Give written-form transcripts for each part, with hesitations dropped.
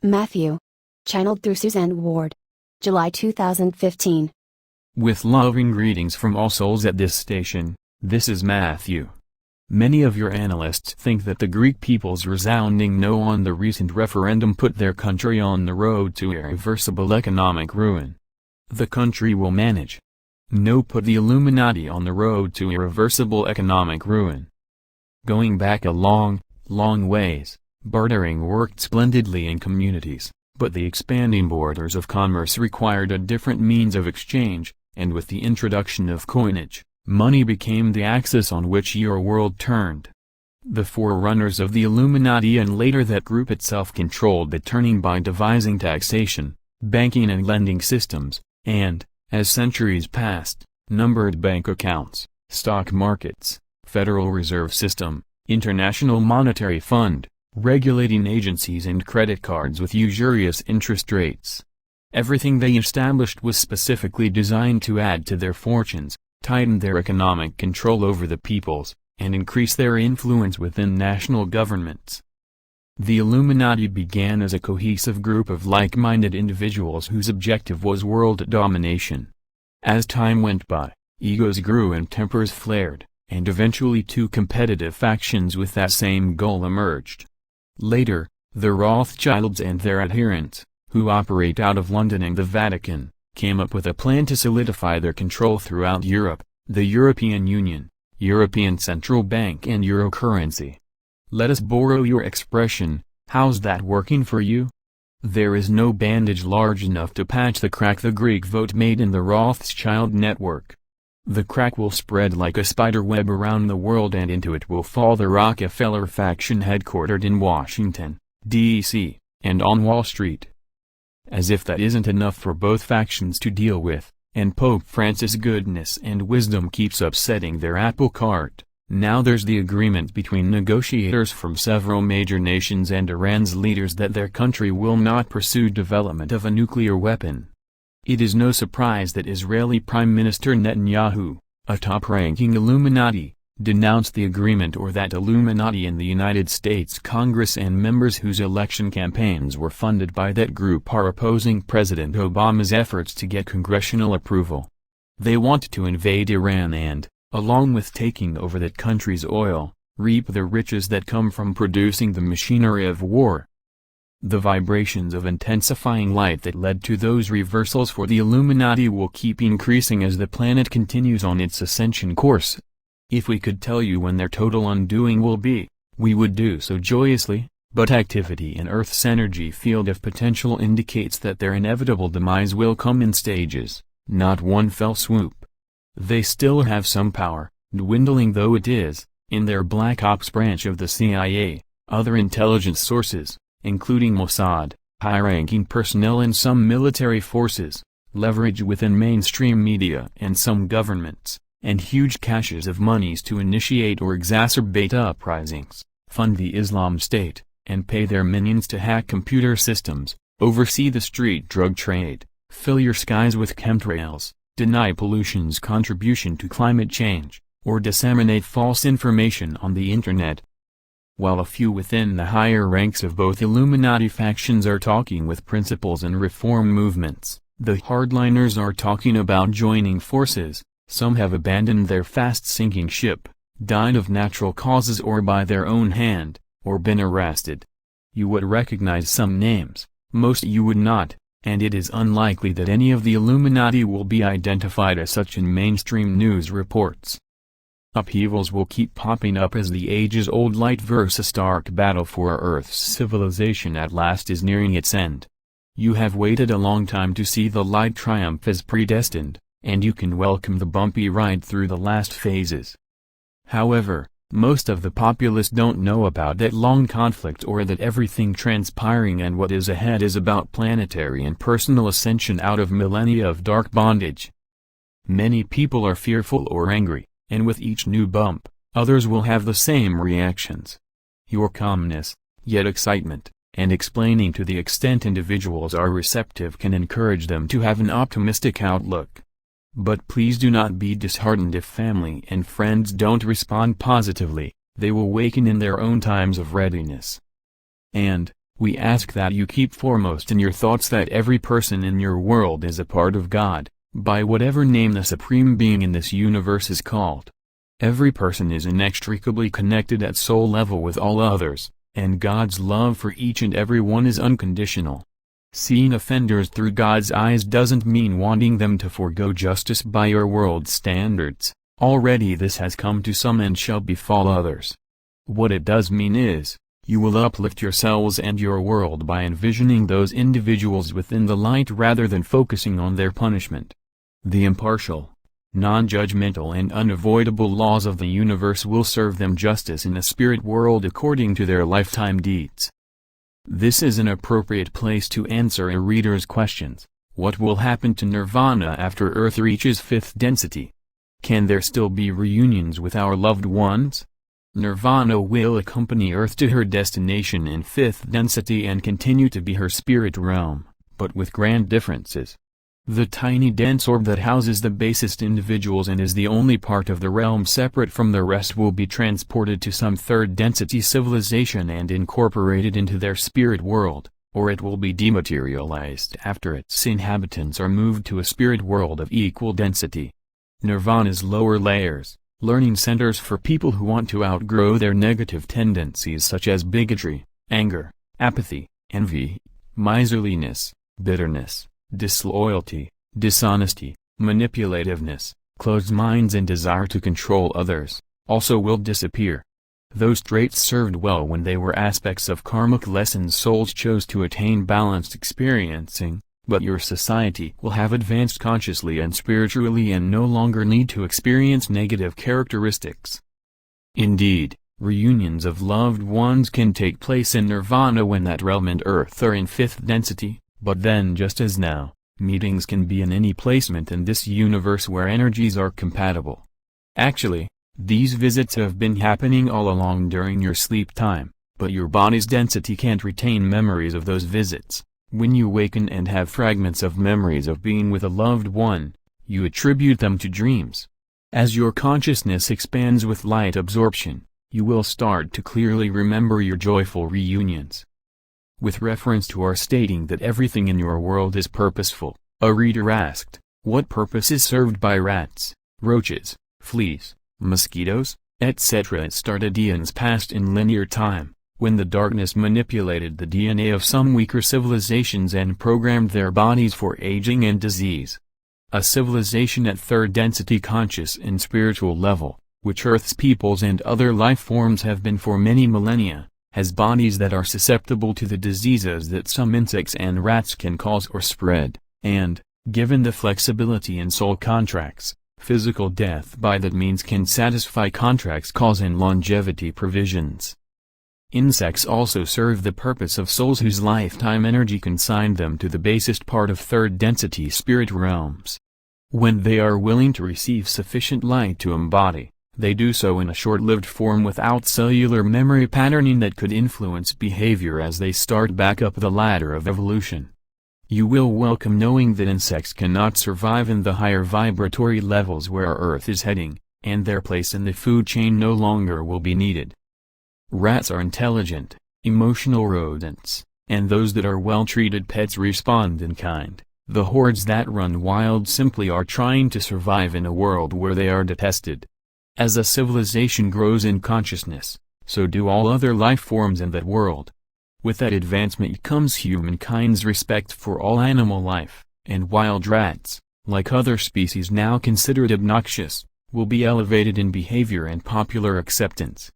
Matthew. Channeled through Suzanne Ward. July 2015. With loving greetings from all souls at this station, this is Matthew. Many of your analysts think that the Greek people's resounding no on the recent referendum put their country on the road to irreversible economic ruin. The country will manage. No, put the Illuminati on the road to irreversible economic ruin. Going back a long, long ways, bartering worked splendidly in communities, but the expanding borders of commerce required a different means of exchange, and with the introduction of coinage, money became the axis on which your world turned. The forerunners of the Illuminati and later that group itself controlled the turning by devising taxation, banking and lending systems, and, as centuries passed, numbered bank accounts, stock markets, Federal Reserve System, International Monetary Fund, regulating agencies and credit cards with usurious interest rates. Everything they established was specifically designed to add to their fortunes, tighten their economic control over the peoples, and increase their influence within national governments. The Illuminati began as a cohesive group of like-minded individuals whose objective was world domination. As time went by, egos grew and tempers flared, and eventually two competitive factions with that same goal emerged. Later, the Rothschilds and their adherents, who operate out of London and the Vatican, came up with a plan to solidify their control throughout Europe, the European Union, European Central Bank and Euro currency. Let us borrow your expression, how's that working for you? There is no bandage large enough to patch the crack the Greek vote made in the Rothschild network. The crack will spread like a spider web around the world, and into it will fall the Rockefeller faction headquartered in Washington, D.C., and on Wall Street. As if that isn't enough for both factions to deal with, and Pope Francis' goodness and wisdom keeps upsetting their apple cart, now there's the agreement between negotiators from several major nations and Iran's leaders that their country will not pursue development of a nuclear weapon. It is no surprise that Israeli Prime Minister Netanyahu, a top-ranking Illuminati, denounced the agreement, or that Illuminati in the United States Congress and members whose election campaigns were funded by that group are opposing President Obama's efforts to get congressional approval. They want to invade Iran and, along with taking over that country's oil, reap the riches that come from producing the machinery of war. The vibrations of intensifying light that led to those reversals for the Illuminati will keep increasing as the planet continues on its ascension course. If we could tell you when their total undoing will be, we would do so joyously, but activity in Earth's energy field of potential indicates that their inevitable demise will come in stages, not one fell swoop. They still have some power, dwindling though it is, in their Black Ops branch of the CIA, other intelligence sources, including Mossad, high-ranking personnel in some military forces, leverage within mainstream media and some governments, and huge caches of monies to initiate or exacerbate uprisings, fund the Islam State, and pay their minions to hack computer systems, oversee the street drug trade, fill your skies with chemtrails, deny pollution's contribution to climate change, or disseminate false information on the Internet. While a few within the higher ranks of both Illuminati factions are talking with principles and reform movements, the hardliners are talking about joining forces. Some have abandoned their fast-sinking ship, died of natural causes or by their own hand, or been arrested. You would recognize some names, most you would not, and it is unlikely that any of the Illuminati will be identified as such in mainstream news reports. Upheavals will keep popping up as the ages-old light versus stark battle for Earth's civilization at last is nearing its end. You have waited a long time to see the light triumph as predestined, and you can welcome the bumpy ride through the last phases. However, most of the populace don't know about that long conflict, or that everything transpiring and what is ahead is about planetary and personal ascension out of millennia of dark bondage. Many people are fearful or angry, and with each new bump, others will have the same reactions. Your calmness, yet excitement, and explaining to the extent individuals are receptive can encourage them to have an optimistic outlook. But please do not be disheartened if family and friends don't respond positively. They will waken in their own times of readiness. And, We ask that you keep foremost in your thoughts that every person in your world is a part of God, by whatever name the Supreme Being in this universe is called. Every person is inextricably connected at soul level with all others, and God's love for each and every one is unconditional. Seeing offenders through God's eyes doesn't mean wanting them to forego justice by your world's standards. Already this has come to some and shall befall others. What it does mean is, you will uplift yourselves and your world by envisioning those individuals within the light rather than focusing on their punishment. The impartial, non-judgmental and unavoidable laws of the universe will serve them justice in the spirit world according to their lifetime deeds. This is an appropriate place to answer a reader's questions. What will happen to Nirvana after Earth reaches fifth density? Can there still be reunions with our loved ones? Nirvana will accompany Earth to her destination in fifth density and continue to be her spirit realm, but with grand differences. The tiny dense orb that houses the basest individuals and is the only part of the realm separate from the rest will be transported to some third density civilization and incorporated into their spirit world, or it will be dematerialized after its inhabitants are moved to a spirit world of equal density. Nirvana's lower layers, learning centers for people who want to outgrow their negative tendencies such as bigotry, anger, apathy, envy, miserliness, bitterness, disloyalty, dishonesty, manipulativeness, closed minds and desire to control others, also will disappear. Those traits served well when they were aspects of karmic lessons souls chose to attain balanced experiencing, but your society will have advanced consciously and spiritually and no longer need to experience negative characteristics. Indeed, reunions of loved ones can take place in Nirvana when that realm and Earth are in fifth density, but then just as now, meetings can be in any placement in this universe where energies are compatible. Actually, these visits have been happening all along during your sleep time, but your body's density can't retain memories of those visits. When you waken and have fragments of memories of being with a loved one, you attribute them to dreams. As your consciousness expands with light absorption, you will start to clearly remember your joyful reunions. With reference to our stating that everything in your world is purposeful, a reader asked, what purpose is served by rats, roaches, fleas, mosquitoes, etc. It started eons past in linear time, when the darkness manipulated the DNA of some weaker civilizations and programmed their bodies for aging and disease. A civilization at third density conscious and spiritual level, which Earth's peoples and other life forms have been for many millennia, has bodies that are susceptible to the diseases that some insects and rats can cause or spread, and, given the flexibility in soul contracts, physical death by that means can satisfy contracts cause and longevity provisions. Insects also serve the purpose of souls whose lifetime energy consigned them to the basest part of third density spirit realms. When they are willing to receive sufficient light to embody, they do so in a short-lived form without cellular memory patterning that could influence behavior as they start back up the ladder of evolution. You will welcome knowing that insects cannot survive in the higher vibratory levels where our Earth is heading, and their place in the food chain no longer will be needed. Rats are intelligent, emotional rodents, and those that are well-treated pets respond in kind. The hordes that run wild simply are trying to survive in a world where they are detested. As a civilization grows in consciousness, so do all other life forms in that world. With that advancement comes humankind's respect for all animal life, and wild rats, like other species now considered obnoxious, will be elevated in behavior and popular acceptance.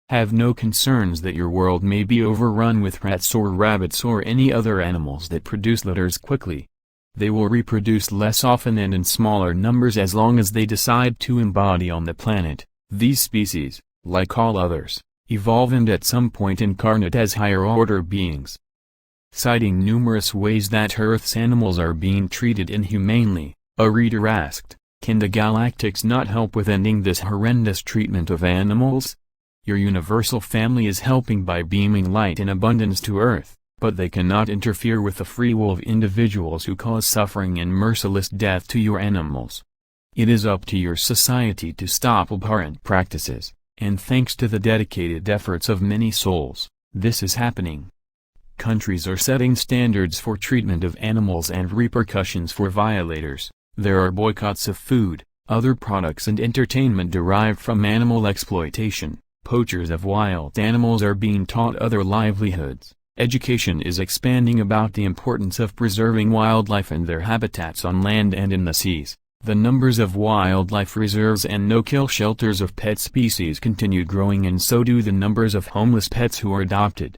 Have no concerns that your world may be overrun with rats or rabbits or any other animals that produce litters quickly. They will reproduce less often and in smaller numbers as long as they decide to embody on the planet. These species, like all others, evolve and at some point incarnate as higher-order beings. Citing numerous ways that Earth's animals are being treated inhumanely, a reader asked, can the Galactics not help with ending this horrendous treatment of animals? Your universal family is helping by beaming light in abundance to Earth, but they cannot interfere with the free will of individuals who cause suffering and merciless death to your animals. It is up to your society to stop abhorrent practices, and thanks to the dedicated efforts of many souls, this is happening. Countries are setting standards for treatment of animals and repercussions for violators. There are boycotts of food, other products and entertainment derived from animal exploitation. Poachers of wild animals are being taught other livelihoods. Education is expanding about the importance of preserving wildlife and their habitats on land and in the seas. The numbers of wildlife reserves and no-kill shelters of pet species continue growing, and so do the numbers of homeless pets who are adopted.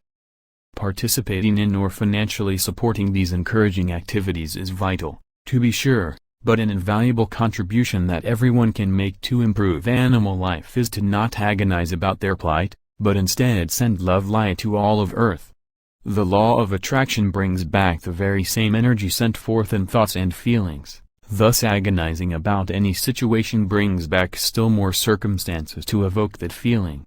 Participating in or financially supporting these encouraging activities is vital, to be sure, but an invaluable contribution that everyone can make to improve animal life is to not agonize about their plight, but instead send love light to all of Earth. The law of attraction brings back the very same energy sent forth in thoughts and feelings. Thus agonizing about any situation brings back still more circumstances to evoke that feeling.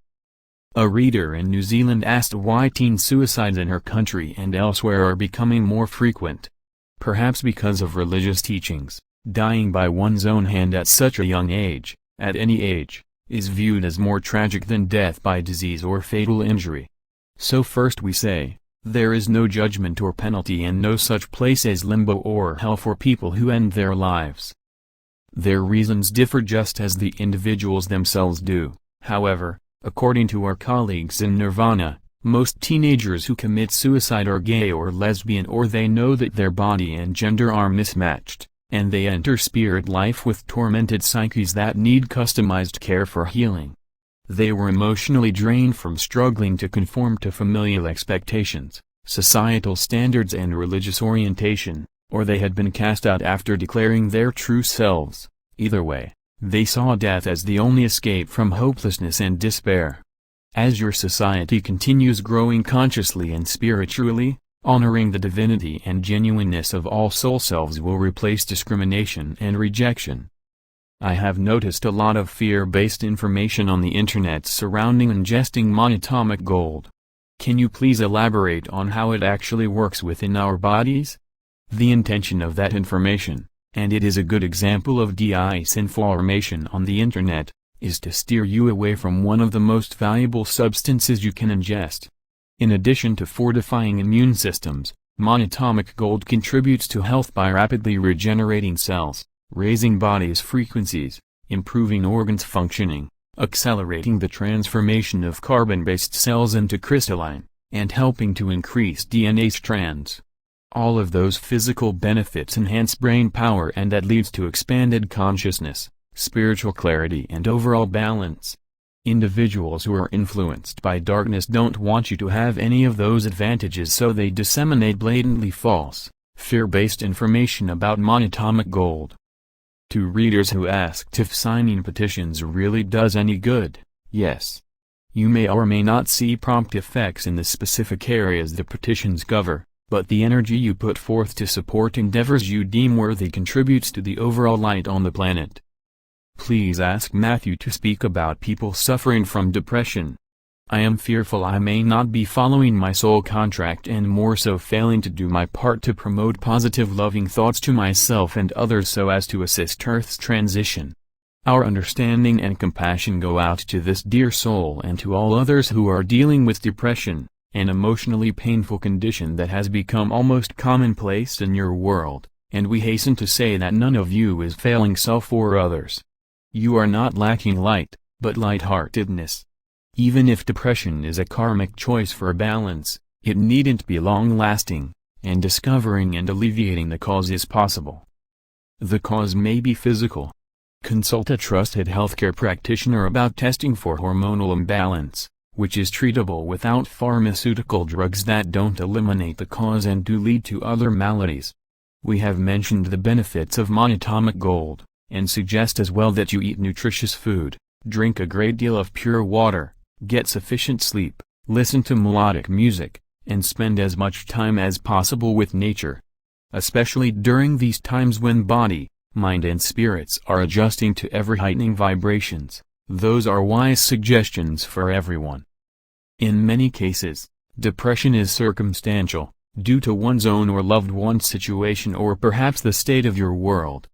A reader in New Zealand asked why teen suicides in her country and elsewhere are becoming more frequent. Perhaps because of religious teachings, dying by one's own hand at such a young age, at any age, is viewed as more tragic than death by disease or fatal injury. So first we say, there is no judgment or penalty and no such place as limbo or hell for people who end their lives. Their reasons differ just as the individuals themselves do. However, according to our colleagues in Nirvana, most teenagers who commit suicide are gay or lesbian, or they know that their body and gender are mismatched, and they enter spirit life with tormented psyches that need customized care for healing. They were emotionally drained from struggling to conform to familial expectations, societal standards and religious orientation, or they had been cast out after declaring their true selves. Either way, they saw death as the only escape from hopelessness and despair. As your society continues growing consciously and spiritually, honoring the divinity and genuineness of all soul selves will replace discrimination and rejection. I have noticed a lot of fear-based information on the internet surrounding ingesting monatomic gold. Can you please elaborate on how it actually works within our bodies? The intention of that information, and it is a good example of disinformation on the internet, is to steer you away from one of the most valuable substances you can ingest. In addition to fortifying immune systems, monatomic gold contributes to health by rapidly regenerating cells, raising body's frequencies, improving organs functioning, accelerating the transformation of carbon-based cells into crystalline, and helping to increase DNA strands. All of those physical benefits enhance brain power, and that leads to expanded consciousness, spiritual clarity and overall balance. Individuals who are influenced by darkness don't want you to have any of those advantages, so they disseminate blatantly false, fear-based information about monatomic gold. To readers who asked if signing petitions really does any good, yes. You may or may not see prompt effects in the specific areas the petitions cover, but the energy you put forth to support endeavors you deem worthy contributes to the overall light on the planet. Please ask Matthew to speak about people suffering from depression. I am fearful I may not be following my soul contract, and more so failing to do my part to promote positive loving thoughts to myself and others so as to assist Earth's transition. Our understanding and compassion go out to this dear soul and to all others who are dealing with depression, an emotionally painful condition that has become almost commonplace in your world, and we hasten to say that none of you is failing self or others. You are not lacking light, but lightheartedness. Even if depression is a karmic choice for balance, it needn't be long-lasting, and discovering and alleviating the cause is possible. The cause may be physical. Consult a trusted healthcare practitioner about testing for hormonal imbalance, which is treatable without pharmaceutical drugs that don't eliminate the cause and do lead to other maladies. We have mentioned the benefits of monatomic gold, and suggest as well that you eat nutritious food, drink a great deal of pure water, get sufficient sleep, listen to melodic music, and spend as much time as possible with nature. Especially during these times when body, mind and spirits are adjusting to ever-heightening vibrations, those are wise suggestions for everyone. In many cases, depression is circumstantial, due to one's own or loved one's situation or perhaps the state of your world.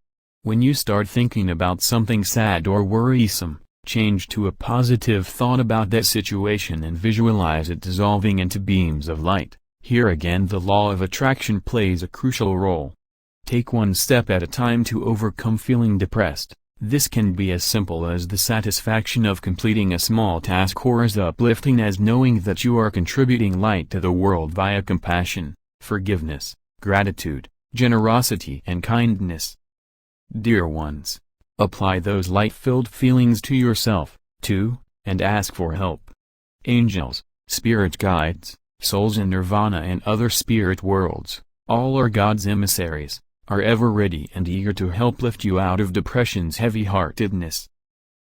When you start thinking about something sad or worrisome, change to a positive thought about that situation and visualize it dissolving into beams of light, Here again the law of attraction plays a crucial role. Take one step at a time to overcome feeling depressed. This can be as simple as the satisfaction of completing a small task, or as uplifting as knowing that you are contributing light to the world via compassion, forgiveness, gratitude, generosity and kindness. Dear ones, apply those light-filled feelings to yourself, too, and ask for help. Angels, spirit guides, souls in nirvana and other spirit worlds, all are God's emissaries, are ever ready and eager to help lift you out of depression's heavy-heartedness.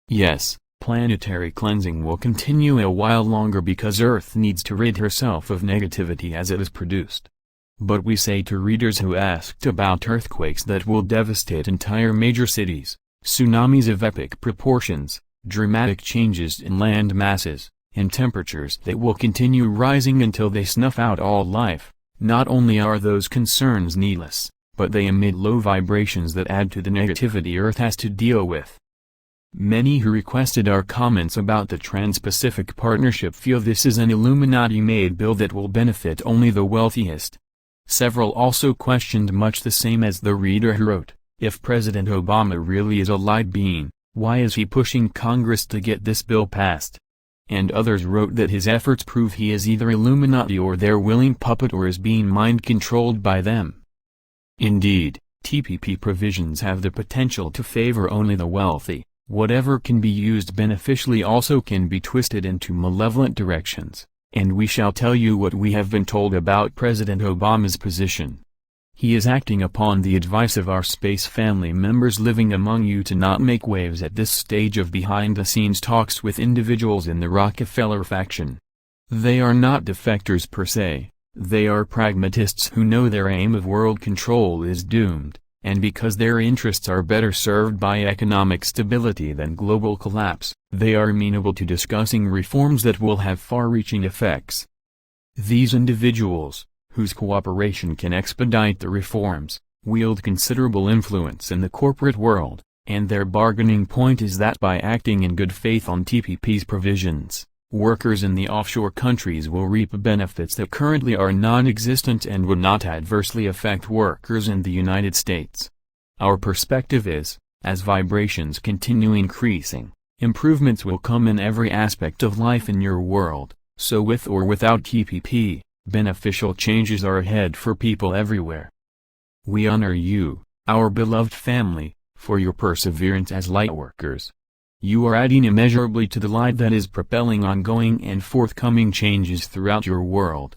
Yes, planetary cleansing will continue a while longer because Earth needs to rid herself of negativity as it is produced. But we say to readers who asked about earthquakes that will devastate entire major cities, tsunamis of epic proportions, dramatic changes in land masses, and temperatures that will continue rising until they snuff out all life, not only are those concerns needless, but they emit low vibrations that add to the negativity Earth has to deal with. Many who requested our comments about the Trans-Pacific Partnership feel this is an Illuminati-made bill that will benefit only the wealthiest. Several also questioned much the same as the reader who wrote, if President Obama really is a light being, why is he pushing Congress to get this bill passed? And others wrote that his efforts prove he is either Illuminati or their willing puppet or is being mind-controlled by them. Indeed, TPP provisions have the potential to favor only the wealthy. Whatever can be used beneficially also can be twisted into malevolent directions, and we shall tell you what we have been told about President Obama's position. He is acting upon the advice of our space family members living among you to not make waves at this stage of behind-the-scenes talks with individuals in the Rockefeller faction. They are not defectors per se. They are pragmatists who know their aim of world control is doomed, and because their interests are better served by economic stability than global collapse, they are amenable to discussing reforms that will have far-reaching effects. These individuals, whose cooperation can expedite the reforms, wield considerable influence in the corporate world, and their bargaining point is that by acting in good faith on TPP's provisions, workers in the offshore countries will reap benefits that currently are non-existent and would not adversely affect workers in the United States. Our perspective is, as vibrations continue increasing, improvements will come in every aspect of life in your world, so with or without TPP, beneficial changes are ahead for people everywhere. We honor you, our beloved family, for your perseverance as lightworkers. You are adding immeasurably to the light that is propelling ongoing and forthcoming changes throughout your world.